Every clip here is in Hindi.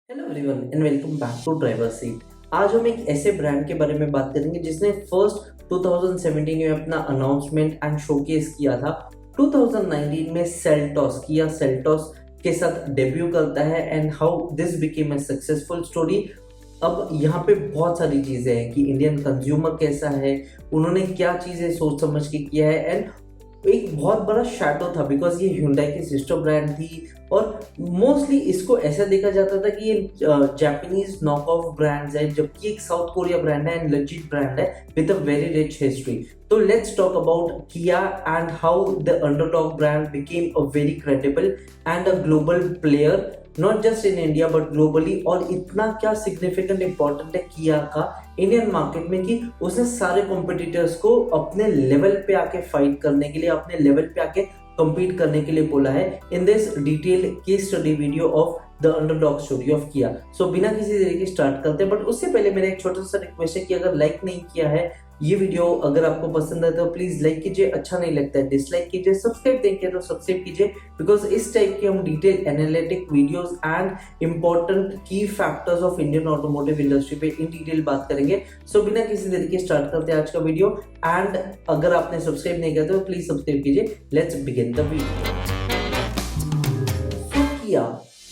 Hello everyone and welcome back to driver seat. आज हम एक ऐसे ब्रांड के बारे में बात करेंगे जिसने फर्स्ट 2017 में अपना अनाउंसमेंट एंड शोकेस किया था। 2019 में सेल्टॉस के साथ डेब्यू करता है and how this became a successful story. अब यहाँ पे बहुत सारी चीज़ें हैं कि इंडियन कंज्यूमर कैसा है, उन्होंने क्या चीज़ें सोच समझ के किया है एंड एक बहुत बड़ा शैडो था बिकॉज ये Hyundai की सिस्टर ब्रांड थी और मोस्टली इसको ऐसा देखा जाता था कि ये जापानीज नॉक ऑफ ब्रांड्स है, जबकि एक साउथ कोरिया ब्रांड है एंड लेजिट ब्रांड है with a very rich history. तो लेट्स टॉक अबाउट किया and how the underdog brand became a very credible and a global player not just in India but globally. और इतना क्या सिग्निफिकेंट इंपॉर्टेंट है किया का इंडियन मार्केट में कि उसने सारे कॉम्पिटिटर्स को अपने लेवल पे आके फाइट करने के लिए, अपने लेवल पे आके compete करने के लिए बोला है in this detail case study video of the underdog story of किया। सो बिना किसी तरीके स्टार्ट करते हैं, बट उससे पहले मेरा एक छोटा सा रिक्वेस्ट है कि अगर लाइक नहीं किया है ये वीडियो, अगर आपको पसंद है तो प्लीज लाइक कीजिए, अच्छा नहीं लगता है डिसलाइक कीजिए, सब्सक्राइब नहीं किया तो सब्सक्राइब कीजिए बिकॉज इस टाइप के हम detail analytic videos and important key factors of Indian automotive industry पे इन डिटेल बात करेंगे। सो बिना किसी तरीके स्टार्ट करते हैं आज का वीडियो एंड अगर आपने सब्सक्राइब नहीं किया तो प्लीज सब्सक्राइब कीजिए। Let's begin the video.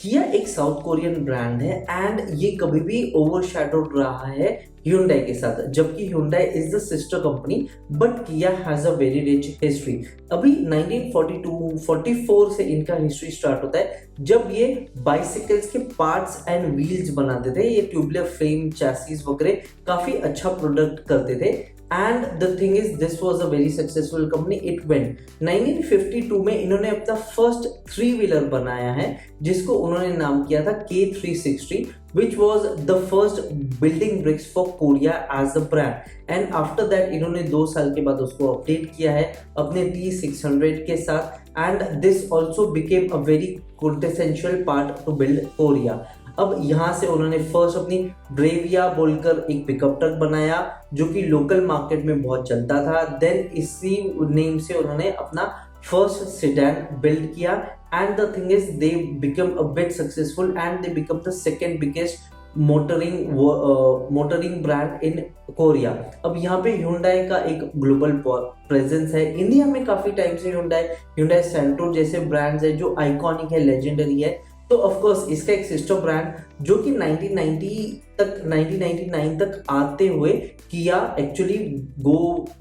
किया एक साउथ कोरियन ब्रांड है एंड ये कभी भी ओवरशैडोड रहा है Hyundai के साथ, जबकि Hyundai is the sister company but Kia has a very rich history. अभी 1942-44 से इनका हिस्ट्री स्टार्ट होता है जब ये बाइसिकल्स के पार्ट्स एंड व्हील्स बनाते थे। ये ट्यूबुलर फ्रेम चैसिस वगैरह काफी अच्छा प्रोडक्ट करते थे and the thing is this was a very successful company. It went 1952 में इन्होंने अपना फर्स्ट 3 व्हीलर बनाया है जिसको उन्होंने नाम किया था K360 which was the first building bricks for Korea as a brand and after that इन्होंने 2 साल के बाद उसको अपडेट किया है अपने T600 के साथ and this also became a very quintessential part to build Korea। अब यहाँ से उन्होंने फर्स्ट अपनी ब्रेविया बोलकर एक पिकअप ट्रक बनाया जो कि लोकल मार्केट में बहुत चलता था। देन इसी नेम से उन्होंने अपना फर्स्ट सेडान बिल्ड किया and the thing is they become a bit successful and they become the second biggest motoring brand in Korea. अब यहाँ पे Hyundai का एक ग्लोबल प्रेजेंस है। इंडिया में काफी टाइम से Hyundai सेंट्रो जैसे ब्रांड्स है जो आइकॉनिक है, लेजेंडरी है। तो ऑफ कोर्स इसका एक सिस्टर ब्रांड जो कि 1999 तक आते हुए किया actually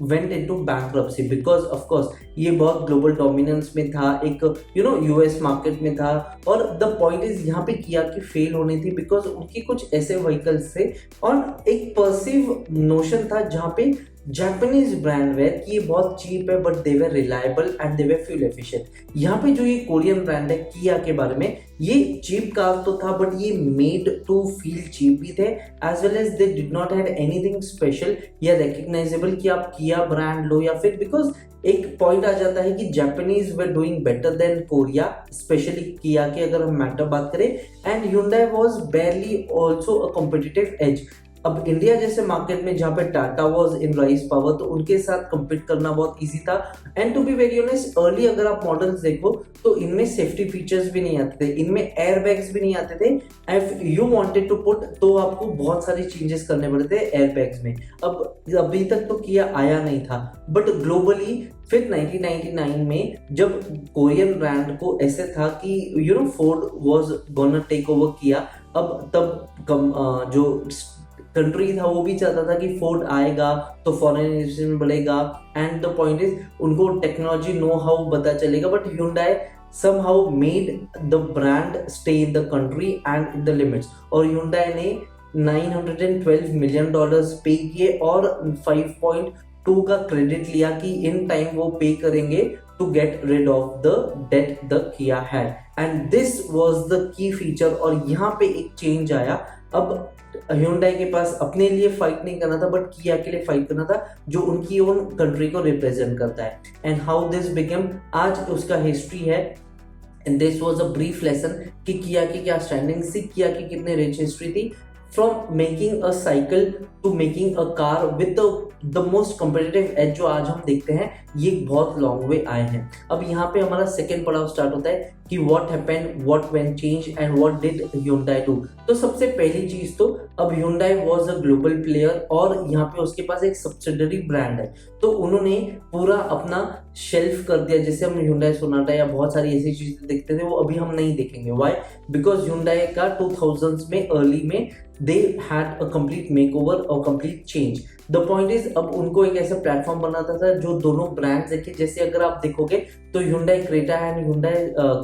went into bankruptcy because of course ये बहुत ग्लोबल डोमिनेंस में था, एक यूएस मार्केट में था। और द पॉइंट इज यहाँ पे किया की फेल होनी थी बिकॉज उनकी कुछ ऐसे व्हीकल्स थे और एक परसीव नोशन था जहाँ पे जापानीज ब्रांड वेयर कि ये बहुत चीप है but they were reliable and they were fuel efficient. यहाँ पे जो ये कोरियन ब्रांड है किया के बारे में, ये चीप कार तो था बट ये मेड टू फील चीप भी थे as well as they did not have anything special या रिकग्नाइजेबल कि आप किया ब्रांड लो या फिर बिकॉज एक पॉइंट आ जाता है कि Japanese were doing better than Korea, specially Kia के अगर हम मैटर बात करें and Hyundai was barely also a competitive edge. अब इंडिया जैसे मार्केट में जहाँ पे Tata was in rise power तो उनके साथ compete करना बहुत इजी था and to be very honest early अगर आप मॉडल्स देखो तो इनमें सेफ्टी फीचर्स भी नहीं आते थे, इनमें एयर बैग्स भी नहीं आते थे। If you wanted to put तो आपको बहुत सारी चेंजेस करने पड़ते थे एयर बैग्स में। अब अभी तक तो किया आया नहीं था बट ग्लोबली फिर 1999 में जब कोरियन ब्रांड को ऐसे था कि Ford was gonna take over Kia, अब तब जो कंट्री था वो भी चाहता था कि फोर्ड आएगा तो फॉरेन इन्वेस्टमेंट बढ़ेगा एंड द पॉइंट इज उनको टेक्नोलॉजी नो हाउ पता चलेगा but Hyundai somehow made the brand stay in the country and in the limits। और Hyundai ने $912 मिलियन पे किए और 5.2 का क्रेडिट लिया कि इन टाइम वो पे करेंगे to get rid of the debt the Kia had and this was the key feature। और यहाँ पे एक चेंज आया। अब Hyundai के पास अपने लिए फाइट नहीं करना था बट किया के लिए फाइट करना था जो उनकी ओन कंट्री को रिप्रेजेंट करता है एंड हाउ दिस बिकम आज उसका हिस्ट्री है and this was a brief lesson कि किया की क्या स्टैंडिंग थी, किया की कितने रिच हिस्ट्री थी। From making a cycle to making a car with the most competitive edge जो आज हम देखते हैं, ये बहुत लॉन्ग वे आए हैं। अब यहाँ पे हमारा सेकेंड पड़ाव स्टार्ट होता है कि what happened, what went change and what did Hyundai do. तो सबसे पहली चीज तो अब Hyundai was a global player और यहाँ पे उसके पास एक सब्सिडरी ब्रांड है, तो उन्होंने पूरा अपना शेल्फ कर दिया। जैसे हम Hyundai सोनाटा या बहुत सारी ऐसी चीजें देखते थे, वो अभी हम नहीं देखेंगे। व्हाई? बिकॉज Hyundai का 2000s में अर्ली में they had a complete makeover और complete change. The point is अब उनको एक ऐसा प्लेटफॉर्म बनाता था जो दोनों ब्रांड्स देखे, जैसे अगर आप देखोगे तो Hyundai Creta and Hyundai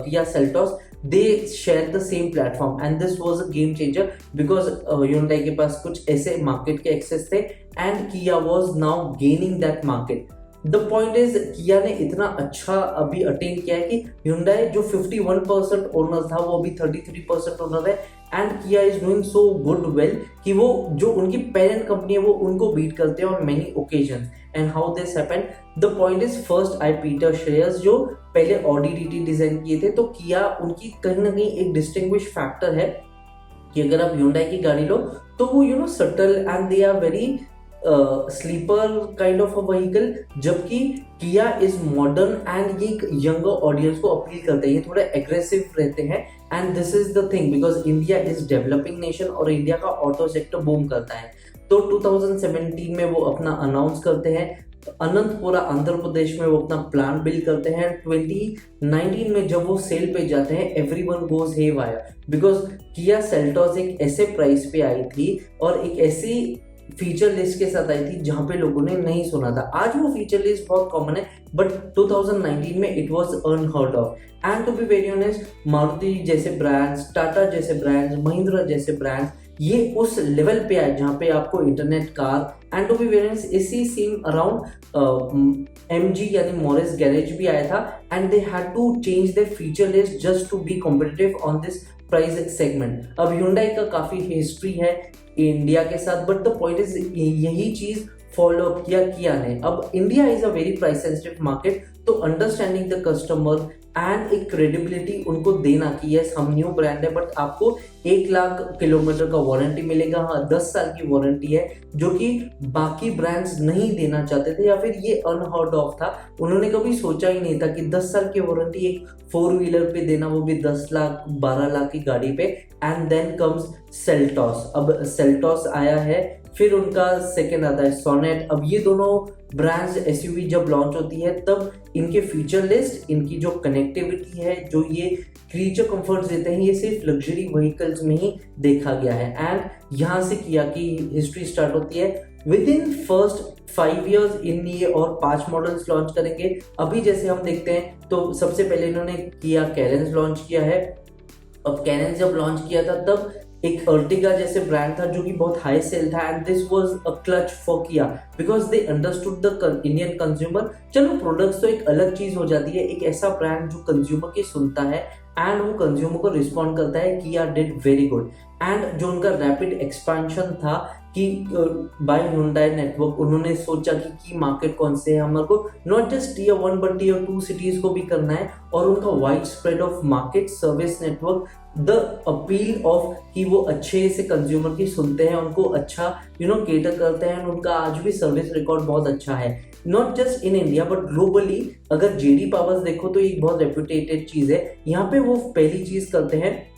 Kia Seltos, they share the same platform and this was a game changer because Hyundai के पास कुछ ऐसे मार्केट के एक्सेस थे and Kia was now gaining that market. The point is किया ने इतना अच्छा अभी अटेन किया है कि Hyundai जो 51% ओनर था वो अभी 33% ओनर है एंड किया is doing so good well कि वो जो उनकी पेरेंट कंपनी है वो उनको बीट करते हैं on many occasions. And how this happened? The point is first I Peter Shreyas जो पहले ऑडी डीटी डिजाइन किए थे, तो किया उनकी कहीं ना कहीं एक डिस्टिंग्विश फैक्टर है कि अगर आप Hyundai की गाड़ी लो तो वो subtle and they are very sleeper kind of a vehicle, जबकि किया इज मॉडर्न एंड ये एक यंगर ऑडियंस को अपील करते हैं, ये थोड़े एग्रेसिव रहते हैं। And this is the thing because India is developing nation और इंडिया का ऑटो सेक्टर बूम करता है। तो 2017 में वो अपना अनाउंस करते हैं, अनंतपुरा आंध्र प्रदेश में वो अपना प्लान बिल्ड करते हैं। 2019 में जब वो सेल पे जाते हैं everyone goes haywire because Kia Seltos एक ऐसे प्राइस पे आई थी और एक ऐसी फीचर लिस्ट के साथ आई थी जहां पे लोगों ने नहीं सुना था। आज वो फीचर लिस्ट बहुत कॉमन है बट 2019 में it was unheard of. And to be very honest, Maruti जैसे ब्रांड्स, टाटा जैसे ब्रांड्स, महिंद्रा जैसे ब्रांड्स ये उस लेवल पे आए जहां पे आपको internet car and to be very honest इसी सेम अराउंड MG यानी मॉरिस गैरेज भी आया था and they had to change their feature list just to be competitive on this price segment. अब Hyundai का काफी हिस्ट्री है इंडिया के साथ बट द पॉइंट इज यही चीज फॉलो अप किया ने। अब India is a very price sensitive market, तो अंडरस्टैंडिंग द कस्टमर एंड एक क्रेडिबिलिटी उनको देना कि यस हम न्यू ब्रांड है बट आपको 1 लाख किलोमीटर का वारंटी मिलेगा, हाँ 10 साल की वारंटी है, जो कि बाकी ब्रांड्स नहीं देना चाहते थे या फिर ये अनहर्ड ऑफ था। उन्होंने कभी सोचा ही नहीं था कि 10 साल की वारंटी एक 4 व्हीलर पे देना, वो भी 10 लाख 12 लाख की गाड़ी पे। And then comes Seltos. अब सेल्टॉस आया है, फिर उनका सेकेंड आता है सोनेट। अब ये दोनों ब्रांड्स एसयूवी जब लॉन्च होती है तब इनके फीचर लिस्ट, इनकी जो कनेक्टिविटी है, जो ये क्रीचर कंफर्ट्स देते हैं, ये सिर्फ लग्जरी व्हीकल्स में ही देखा गया है। एंड यहाँ से किया की हिस्ट्री स्टार्ट होती है। विद इन फर्स्ट 5 years इन ये और 5 मॉडल्स लॉन्च करेंगे। अभी जैसे हम देखते हैं तो सबसे पहले इन्होंने किया कैरेंस लॉन्च किया है। अब कैरेंस जब लॉन्च किया था तब एक अर्टिगा जैसे ब्रांड था जो कि बहुत हाई सेल था and this was a clutch for Kia because they understood the Indian consumer. चलो प्रोडक्ट्स तो एक अलग चीज हो जाती है, एक ऐसा ब्रांड जो कंज्यूमर की सुनता है एंड वो कंज्यूमर को रिस्पॉन्ड करता है। किया डिड वेरी गुड एंड जो उनका रैपिड एक्सपेंशन था कि बाय Hyundai नेटवर्क, उन्होंने सोचा कि की मार्केट कौन से है, हमारे को not just Tier 1 but Tier 2 cities को भी करना है। और उनका wide spread of market service network, the appeal of कि वो अच्छे से कंज्यूमर की सुनते हैं, उनको अच्छा केटर करते हैं। उनका आज भी सर्विस रिकॉर्ड बहुत अच्छा है, not just in India but globally. अगर JD पावर्स देखो तो एक बहुत रेप्यूटेटेड चीज है। यहाँ पे वो पहली चीज करते हैं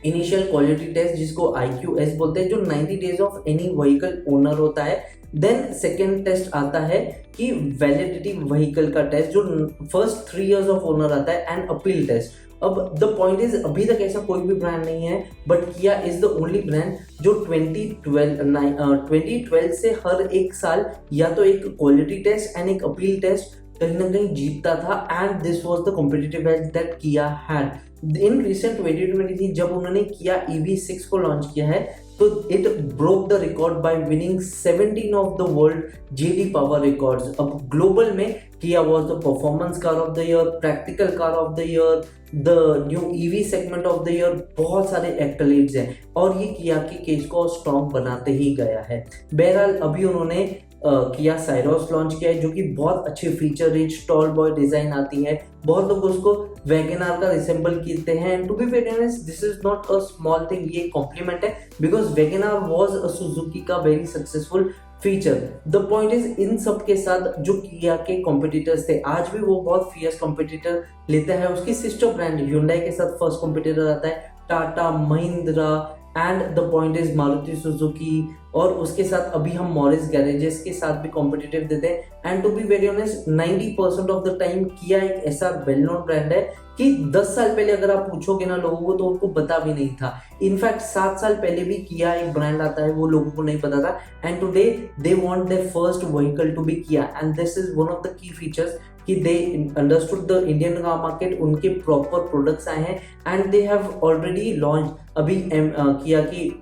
इनिशियल क्वालिटी टेस्ट जिसको IQS बोलते हैं, जो 90 days of any vehicle owner होता है। देन सेकेंड टेस्ट आता है कि वैलिडिटी व्हीकल का टेस्ट, जो फर्स्ट 3 years ऑफ ओनर आता है, एंड अपील टेस्ट। अब द पॉइंट इज अभी तक ऐसा कोई भी ब्रांड नहीं है बट किया इज द ओनली ब्रांड जो 2012 से हर एक साल या तो एक क्वालिटी टेस्ट एंड एक अपील टेस्ट कहीं ना कहीं जीतता था। And this was the competitive as that किया हैड। इन रिसेंट 2023 जब उन्होंने किया EV6 को लॉन्च किया है तो it broke the record by winning 17 of the world JD power records. अब ग्लोबल में किया was the performance car of the year, practical car of the year, the new EV segment of the year, बहुत सारे एक्कलेड्स हैं और ये किया के केस को स्ट्रॉन्ग बनाते ही गया है। बहरहाल अभी उन्होंने किया साइरोस लॉन्च किया है, जो कि बहुत अच्छे feature rich tall boy design आती है। बहुत लोग उसको वैगनआर का रिसेंबल करते हैं, and to be very honest this is not a small thing, ये कॉम्प्लीमेंट है because WagonR was a Suzuki का very successful feature. The point is इन सब के साथ जो किया के कॉम्पिटिटर्स थे, आज भी वो बहुत फियर्स कॉम्पिटिटर लेता है। उसकी सिस्टर ब्रांड Hyundai के साथ फर्स्ट कॉम्पिटिटर आता है Tata, Mahindra, and the point is Maruti Suzuki, और उसके साथ अभी हम मॉरिस गैरेजेस के साथ भी कॉम्पिटिटिव देते हैं। And to be very honest 90% of the time Kia एक ऐसा वेल नोन ब्रांड है कि 10 साल पहले अगर आप पूछोगे ना लोगों को तो उनको पता भी नहीं था। इनफैक्ट 7 साल पहले भी किया एक ब्रांड आता है वो लोगों को नहीं पता था, and today they want their first vehicle to be Kia, and this is one of the key features कि they understood the Indian car market, उनके प्रॉपर प्रोडक्ट्स आए हैं and they have already launch. अभी किया की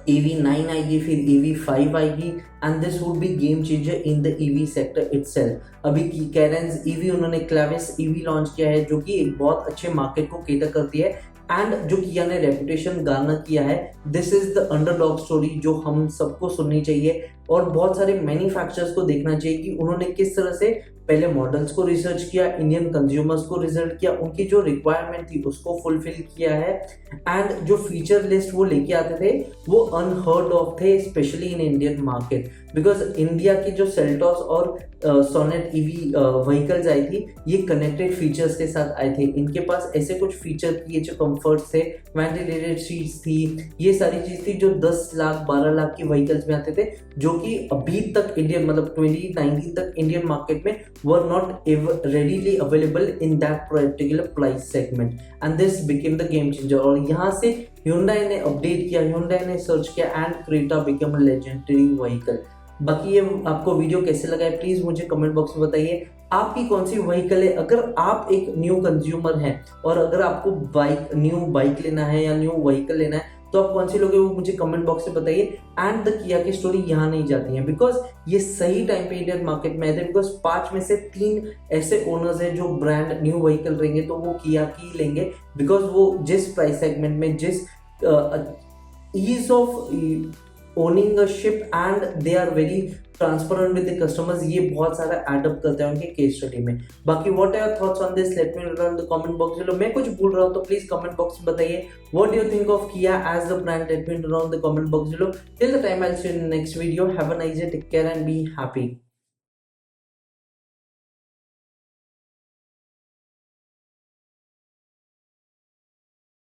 EV9 आएगी, फिर EV5 आएगी, and this would be game changer in the EV sector itself. अभी कैरेंस EV, उन्होंने क्लेविस EV लॉन्च किया है जो कि एक बहुत अच्छे मार्केट को केटर करती है, एंड जो किया ने रेपुटेशन गार्नर किया है, this is the underdog story जो हम सबको सुननी चाहिए। और बहुत सारे मैन्युफैक्चरर्स को देखना चाहिए कि उन्होंने किस तरह से पहले मॉडल्स को रिसर्च किया, इंडियन कंज्यूमर्स को रिजल्ट किया, उनकी जो रिक्वायरमेंट थी उसको फुलफिल किया है, एंड जो फीचर लिस्ट वो लेके आते थे वो अनहर्ड ऑफ थे, specially in Indian market. Because India की जो सेल्टॉस और सोनेट EV व्हीकल्स आई थी, ये कनेक्टेड फीचर्स के साथ आए थे। इनके पास ऐसे कुछ फीचर किए जो कंफर्ट थे, वेंटिलेटेड सीट्स थी, ये सारी चीज थी जो 10 लाख 12 लाख की व्हीकल्स में आते थे, जो कि अभी तक इंडियन मतलब 2019 तक इंडियन मार्केट में were not readily available in that particular price segment, and this became the game changer। और यहाँ से Hyundai ने अपडेट किया, Hyundai ने सर्च किया, and Creta became a legendary vehicle। बाकी ये आपको वीडियो कैसे लगा है प्लीज मुझे कमेंट बॉक्स में बताइए। आपकी कौन सी व्हीकल है? अगर आप एक न्यू कंज्यूमर हैं और अगर आपको न्यू बाइक लेना है या न्यू व्हीकल लेना है तो आप कौन सी लोगे वो मुझे कमेंट बॉक्स में बताइए। एंड द किया की स्टोरी यहाँ नहीं जाती है बिकॉज ये सही टाइम पे इंडियन मार्केट में आए थे, बिकॉज 5 में से 3 ऐसे ओनर्स हैं जो ब्रांड न्यू व्हीकल लेंगे तो वो किया की लेंगे, बिकॉज वो जिस प्राइस सेगमेंट में, जिस ease of ownership, and they are very transparent with the customers, ये बहुत सारा एडअप करते हैं उनके केस स्टडी में। बाकी what are your thoughts on this, let me know in the comment box below. मैं कुछ भूल रहा हूं तो प्लीज कमेंट बॉक्स में बताइए what do you think of Kia as the brand, let me know in the comment box below. Till the time I will see you in next video, have a nice day, take care and be happy.